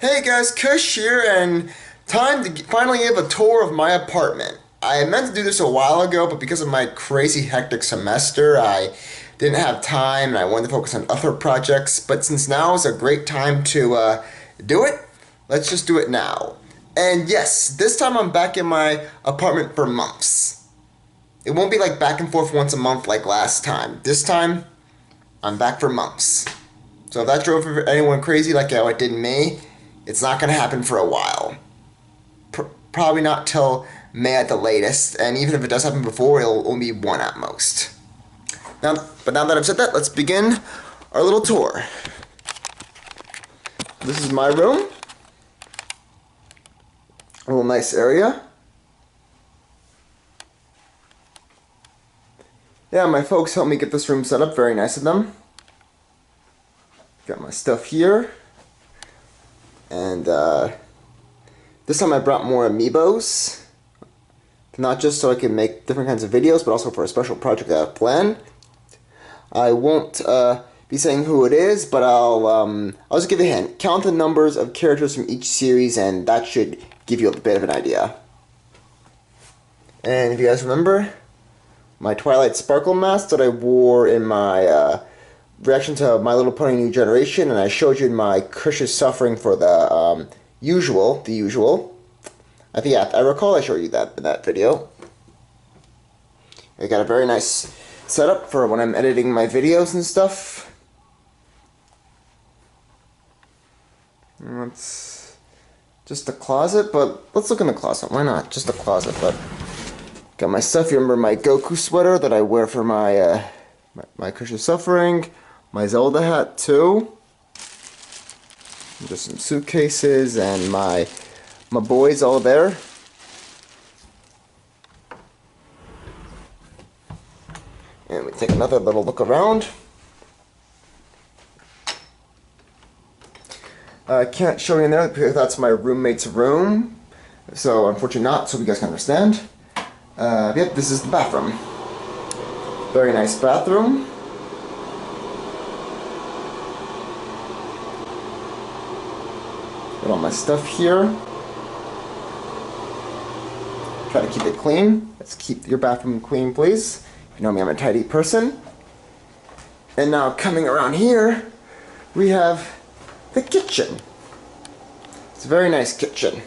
Hey guys, Kush here, and time to finally give a tour of my apartment. I meant to do this a while ago, but because of my crazy hectic semester, I didn't have time and I wanted to focus on other projects. But since now is a great time to do it, let's just do it now. And yes, this time I'm back in my apartment for months. It won't be like back and forth once a month like last time. This time, I'm back for months. So if that drove anyone crazy like how it did me, it's not going to happen for a while. Probably not till May at the latest, and even if it does happen before, it'll only be one at most. Now that I've said that, let's begin our little tour. This is my room. A little nice area. Yeah, my folks helped me get this room set up. Very nice of them. Got my stuff here. And this time I brought more amiibos. Not just so I can make different kinds of videos, but also for a special project I have planned. I won't be saying who it is, but I'll just give you a hint. Count the numbers of characters from each series, and that should give you a bit of an idea. And if you guys remember, my Twilight Sparkle mask that I wore in my reaction to My Little Pony New Generation, and I showed you in my Kush is Suffering for the usual. I think, yeah, I recall I showed you that in that video. I got a very nice setup for when I'm editing my videos and stuff. It's just a closet, but let's look in the closet. Why not? Just a closet, but got my stuff. You remember my Goku sweater that I wear for my my Kush is Suffering. My Zelda hat too. Just some suitcases and my boys all there. And we take another little look around. I can't show you in there because that's my roommate's room. So unfortunately not, so you guys can understand. Yep, this is the bathroom. Very nice bathroom. Got all my stuff here. Try to keep it clean. Let's keep your bathroom clean, please. You know me, I'm a tidy person. And now coming around here, we have the kitchen. It's a very nice kitchen.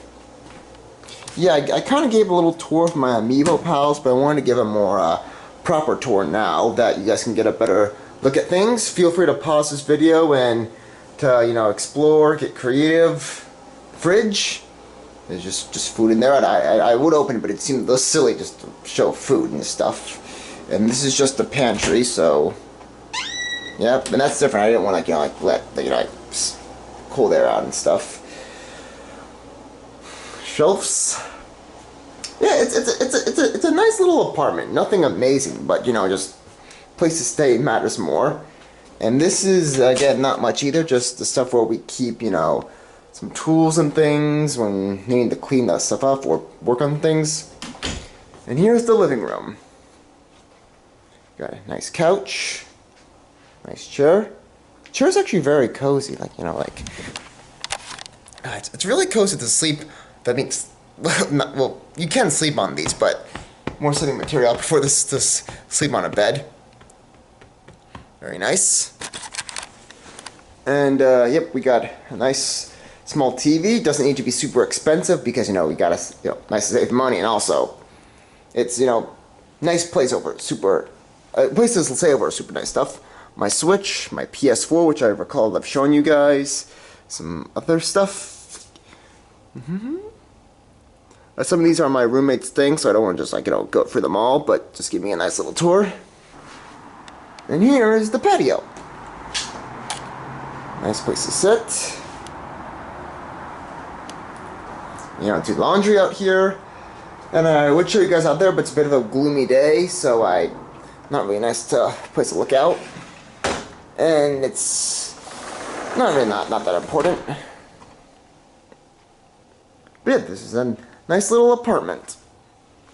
Yeah, I kind of gave a little tour of my Amiibo pals, but I wanted to give a more proper tour now that you guys can get a better look at things. Feel free to pause this video and to, you know, explore, get creative. Fridge. There's just food in there. I would open it, but it seemed a little silly just to show food and stuff. And this is just the pantry, so yep. And that's different. I didn't want to let cold air out and stuff. Shelves. Yeah, it's a nice little apartment. Nothing amazing, but you know, just place to stay matters more. And this is again not much either. Just the stuff where we keep, you know, some tools and things when needing to clean that stuff up or work on things. And here's the living room. Got a nice couch, nice chair. The chair's actually very cozy, like, you know, like it's really cozy to sleep. That means, well, you can sleep on these, but more sitting material. I prefer this to sleep on a bed. Very nice. And yep, we got a nice small TV. Doesn't need to be super expensive because, you know, we gotta, you know, nice to save money, and also it's, you know, nice place over super places to stay over super nice stuff. My Switch, my PS4, which I recall I've shown you guys, some other stuff. Some of these are my roommate's things, so I don't want to just, like, you know, go through them all, but just give me a nice little tour. And here is the patio. Nice place to sit. You know, do laundry out here. And I would show you guys out there, but it's a bit of a gloomy day, so not really nice place to look out. And it's not really not that important. But yeah, this is a nice little apartment.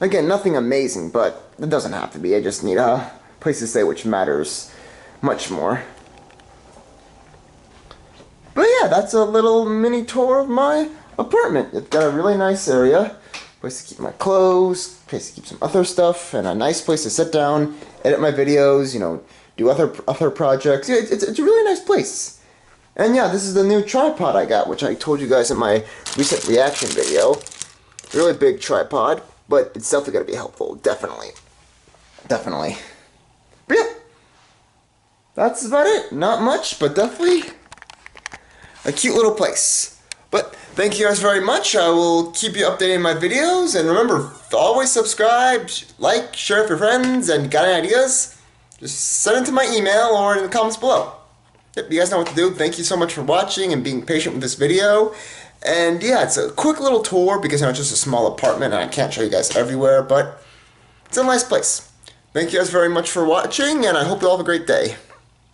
Again, nothing amazing, but it doesn't have to be. I just need a place to stay, which matters much more. But yeah, yeah, that's a little mini tour of my apartment. It's got a really nice area, place to keep my clothes, place to keep some other stuff, and a nice place to sit down, edit my videos, you know, do other projects. Yeah, it's a really nice place. And yeah, this is the new tripod I got, which I told you guys in my recent reaction video. Really big tripod, but it's definitely going to be helpful. Definitely. Definitely. But yeah, that's about it. Not much, but definitely a cute little place. But thank you guys very much. I will keep you updated in my videos. And remember, always subscribe, like, share with your friends, and got any ideas? Just send them to my email or in the comments below. Yep, you guys know what to do. Thank you so much for watching and being patient with this video. And yeah, it's a quick little tour because it's just a small apartment and I can't show you guys everywhere, but it's a nice place. Thank you guys very much for watching, and I hope you all have a great day.